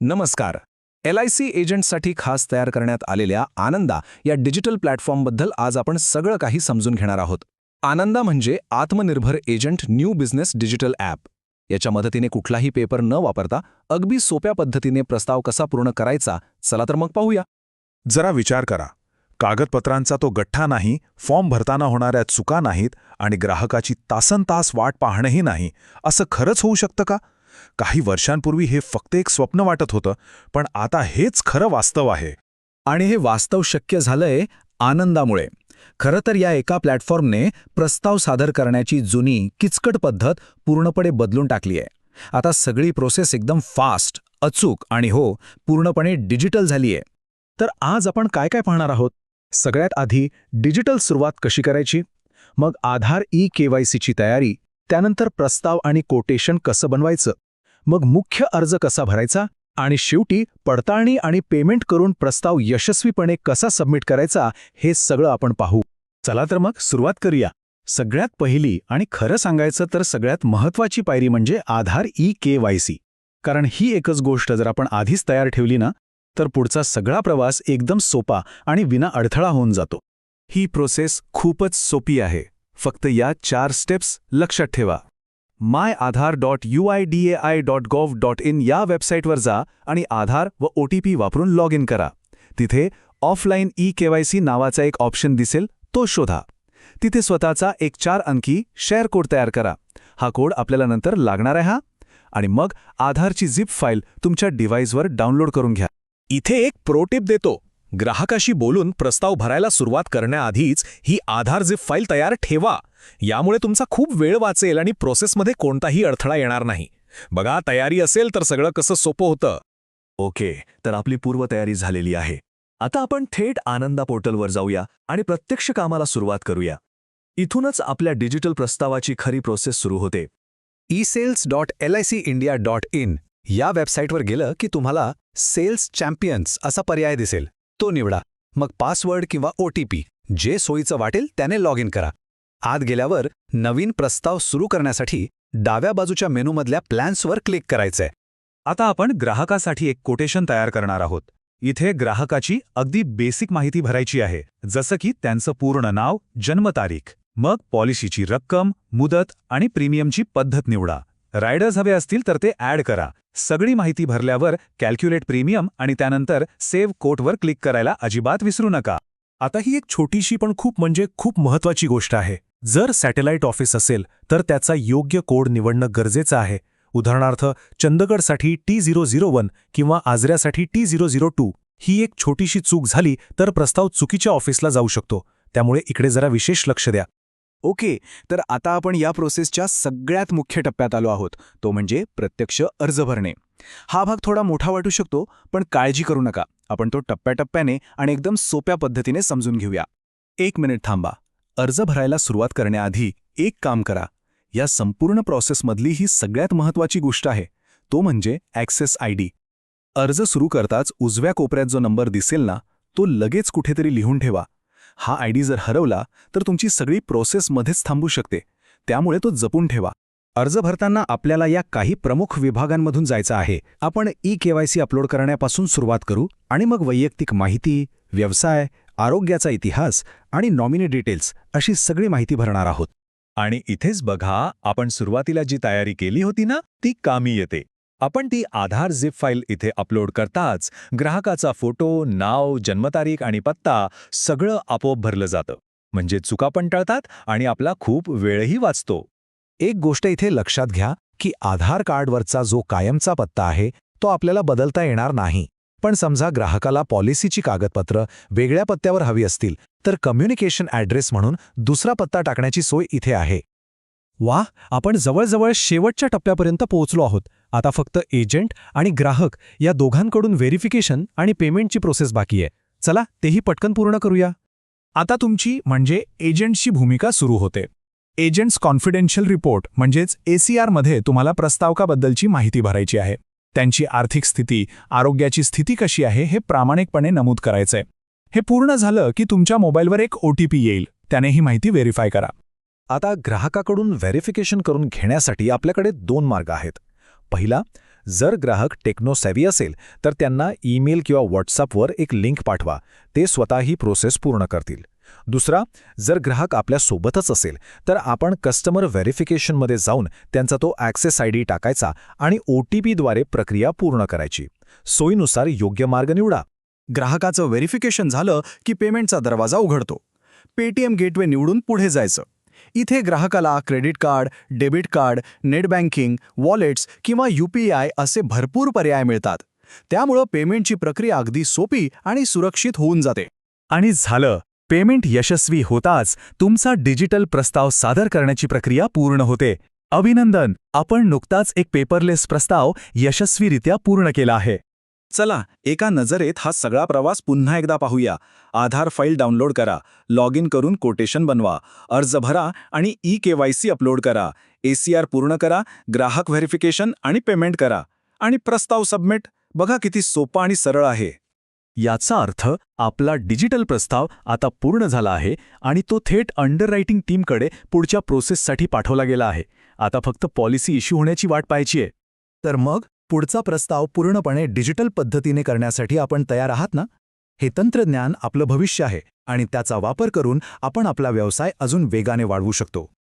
नमस्कार. LIC एजंटसाठी खास तयार करण्यात आलेल्या आनंदा या डिजिटल प्लॅटफॉर्मबद्दल आज आपण सगळं काही समजून घेणार आहोत. आनंदा म्हणजे आत्मनिर्भर agent new business digital app. याच्या मदतीने कुठलाही पेपर न वापरता अगदी सोप्या पद्धतीने प्रस्ताव कसा पूर्ण करायचा, चला तर मग पाहूया. जरा विचार करा. कागदपत्रांचा तो गठ्ठा नाही, फॉर्म भरताना होणाऱ्या चुका नाहीत आणि ग्राहकाची तासनतास वाट पाहणंही नाही. असं खरंच होऊ शकतं का? काही वर्षांपूर्वी हे फक्त एक स्वप्न वाटत होतं, पण आता हेच खरं वास्तव आहे. आणि हे वास्तव शक्य झालंय आनंदामुळे. खरं तर या एका प्लॅटफॉर्मने प्रस्ताव सादर करण्याची जुनी किचकट पद्धत पूर्णपणे बदलून टाकली आहे. आता सगळी प्रोसेस एकदम फास्ट, अचूक आणि पूर्णपणे डिजिटल झाली आहे. तर आज आपण काय काय पाहणार आहोत? सगळ्यात आधी डिजिटल सुरुवात कशी करायची, मग आधार KYCची तयारी, त्यानंतर प्रस्ताव आणि कोटेशन कसं बनवायचं, मग मुख्य अर्ज कसा भरायचा आणि शेवटी पडताळणी आणि पेमेंट करून प्रस्ताव यशस्वीपणे कसा सबमिट करायचा, हे सगळं आपण पाहू. चला तर मग सुरुवात करूया. सगळ्यात पहिली आणि खरं सांगायचं तर सगळ्यात महत्त्वाची पायरी म्हणजे आधार KYC. कारण ही एकच गोष्ट जर आपण आधीच तयार ठेवली ना, तर पुढचा सगळा प्रवास एकदम सोपा आणि विना अडथळा होऊन जातो. ही प्रोसेस खूपच सोपी आहे. फक्त या 4 स्टेप्स लक्षात ठेवा. myAadhar.uidai.gov.in या वेबसाईटवर जा आणि आधार व OTP वापरून लॉग इन करा. तिथे ऑफलाईन KYC नावाचा एक ऑप्शन दिसेल, तो शोधा. तिथे स्वतःचा एक 4 अंकी शेअर कोड तयार करा. हा कोड आपल्याला नंतर लागणार आहे आणि मग आधारची झिप फाईल तुमच्या डिव्हाइसवर डाउनलोड करून घ्या. इथे एक प्रो टिप देतो. ग्राहकाशी बोलून प्रस्ताव भरायला सुरुवात करण्याआधीच ही आधार झिप फाईल तयार ठेवा. यामुळे तुमचा खूप वेळ वाचेल आणि प्रोसेसमध्ये कोणताही अडथळा येणार नाही. बघा, तयारी असेल तर सगळं कसं सोपं होतं. ओके, तर आपली पूर्वतयारी झालेली आहे. आता आपण थेट आनंदा पोर्टलवर जाऊया आणि प्रत्यक्ष कामाला सुरुवात करूया. इथूनच आपल्या डिजिटल प्रस्तावाची खरी प्रोसेस सुरू होते. esales.licindia.in या वेबसाईटवर गेलं की तुम्हाला सेल्स चॅम्पियन्स असा पर्याय दिसेल, तो निवडा. मग पासवर्ड किंवा OTP जे सोयीचं वाटेल त्याने लॉग इन करा. आत गेल्यावर नवीन प्रस्ताव सुरू करण्यासाठी डाव्या बाजूच्या मेनूमधल्या प्लॅन्सवर क्लिक करायचंय. आता आपण ग्राहकासाठी एक कोटेशन तयार करणार आहोत. इथे ग्राहकाची अगदी बेसिक माहिती भरायची आहे, जसं की त्यांचं पूर्ण नाव, जन्मतारीख. मग पॉलिसीची रक्कम, मुदत आणि प्रीमियमची पद्धत निवडा. रायडर्स हवे असतील तर ते ॲड करा. सगळी माहिती भरल्यावर कॅल्क्युलेट प्रीमियम आणि त्यानंतर सेव्ह कोटवर क्लिक करायला अजिबात विसरू नका. आता ही एक छोटीशी पण खूप महत्त्वाची गोष्ट आहे. जर सॅटेलाइट ऑफिस असेल तर त्याचा योग्य कोड निवडणं गरजेचं आहे. उदाहरणार्थ चंदगडसाठी T001 किंवा आजऱ्यासाठी T002. ही एक छोटीशी चूक झाली तर प्रस्ताव चुकीच्या ऑफिसला जाऊ शकतो. त्यामुळे इकडे जरा विशेष लक्ष द्या. ओके, तर आता आपण या प्रोसेसच्या सगळ्यात मुख्य टप्प्यात आलो आहोत, तो म्हणजे प्रत्यक्ष अर्ज भरणे. हा भाग थोडा मोठा वाटू शकतो, पण काळजी करू नका. आपण तो टप्प्याटप्प्याने आणि एकदम सोप्या पद्धतीने समजून घेऊया. 1 मिनिट थांबा. अर्ज भरायला सुरुवात करण्याआधी एक काम करा. या संपूर्ण प्रोसेसमधली ही सगळ्यात महत्त्वाची गोष्ट आहे, तो म्हणजे ॲक्सेस ID. अर्ज सुरू करताच उजव्या कोपऱ्यात जो नंबर दिसेल ना, तो लगेच कुठेतरी लिहून ठेवा. हा ID जर हरवला तर तुमची सगळी प्रोसेस मध्येच थांबू शकते. त्यामुळे तो जपून ठेवा. अर्ज भरताना आपल्याला या काही प्रमुख विभागांमधून जायचं आहे. आपण KYC अपलोड करण्यापासून सुरुवात करू आणि मग वैयक्तिक माहिती, व्यवसाय, आरोग्याचा इतिहास आणि नॉमिनी डिटेल्स अशी सगळी माहिती भरणार आहोत. आणि इथेच बघा, आपण सुरुवातीला जी तयारी केली होती ना, ती कामी येते. आपण ती आधार झिप फाईल इथे अपलोड करताच ग्राहकाचा फोटो, नाव, जन्मतारीख आणि पत्ता सगळं आपोआप भरलं जातं. म्हणजे चुका पण टळतात आणि आपला खूप वेळही वाचतो. एक गोष्ट इथे लक्षात घ्या की आधार कार्डवरचा जो कायमचा पत्ता आहे तो आपल्याला बदलता येणार नाही. पण समजा ग्राहकाला पॉलिसीची कागदपत्र वेगळ्या पत्त्यावर हवी असतील तर कम्युनिकेशन ॲड्रेस म्हणून दुसरा पत्ता टाकण्याची सोय इथे आहे. वाह, आपण जवळजवळ शेवटच्या टप्प्यापर्यंत पोहोचलो आहोत. आता फक्त एजंट आणि ग्राहक या दोघांकडून व्हेरिफिकेशन आणि पेमेंटची प्रोसेस बाकी आहे. चला तेही पटकन पूर्ण करूया. आता तुमची म्हणजे एजंटची भूमिका सुरू होते. एजंट्स कॉन्फिडेन्शियल रिपोर्ट म्हणजेच ACR मध्ये तुम्हाला प्रस्तावकाबद्दलची माहिती भरायची आहे. त्यांची आर्थिक स्थिती, आरोग्याची स्थिती कशी आहे हे प्रामाणिकपणे नमूद करायचंय. हे पूर्ण झालं की तुमच्या मोबाईलवर एक OTP येईल. त्याने ही माहिती व्हेरीफाय करा. आता ग्राहकाकडून व्हेरिफिकेशन करून घेण्यासाठी आपल्याकडे 2 मार्ग आहेत. पहिला, जर ग्राहक टेक्नोसॅव्ही असेल तर त्यांना ईमेल किंवा व्हॉट्सअपवर एक लिंक पाठवा, ते स्वतः ही प्रोसेस पूर्ण करतील. दुसरा, जर ग्राहक आपल्या सोबतच असेल तर आपण कस्टमर व्हेरिफिकेशनमध्ये जाऊन त्यांचा तो ॲक्सेस ID टाकायचा आणि OTPद्वारे प्रक्रिया पूर्ण करायची. सोयीनुसार योग्य मार्ग निवडा. ग्राहकाचं व्हेरिफिकेशन झालं की पेमेंटचा दरवाजा उघडतो. पेटीएम गेटवे निवडून पुढे जायचं. इथे ग्राहकाला credit card, debit card, net banking, wallets किंवा UPI असे भरपूर पर्याय मिळतात. त्यामुळं पेमेंटची प्रक्रिया अगदी सोपी आणि सुरक्षित होऊन जाते. आणि झालं, पेमेंट यशस्वी होताच तुमचा डिजिटल प्रस्ताव सादर करण्याची प्रक्रिया पूर्ण होते. अभिनंदन, आपण नुकताच एक पेपरलेस प्रस्ताव यशस्वीरित्या पूर्ण केला आहे. चला एका नजरेत हा सगळा प्रवास पुन्हा एकदा पाहूया. आधार फाईल डाउनलोड करा, लॉग इन करून कोटेशन बनवा, अर्ज भरा आणि eKYC अपलोड करा, ACR पूर्ण करा, ग्राहक व्हेरिफिकेशन आणि पेमेंट करा आणि प्रस्ताव सबमिट. बघा किती सोपा आणि सरळ आहे. याचा अर्थ आपला डिजिटल प्रस्ताव आता पूर्ण झाला आहे आणि तो थेट अंडररायटिंग टीमकडे पुढच्या प्रोसेससाठी पाठवला गेला आहे. आता फक्त पॉलिसी इश्यू होण्याची वाट पाहायची आहे. तर मग पुढचा प्रस्ताव पूर्णपणे डिजिटल पद्धतीने करण्यासाठी आपण तयार आहात ना? हे तंत्रज्ञान आपलं भविष्य आहे आणि त्याचा वापर करून आपण आपला व्यवसाय अजून वेगाने वाढवू शकतो.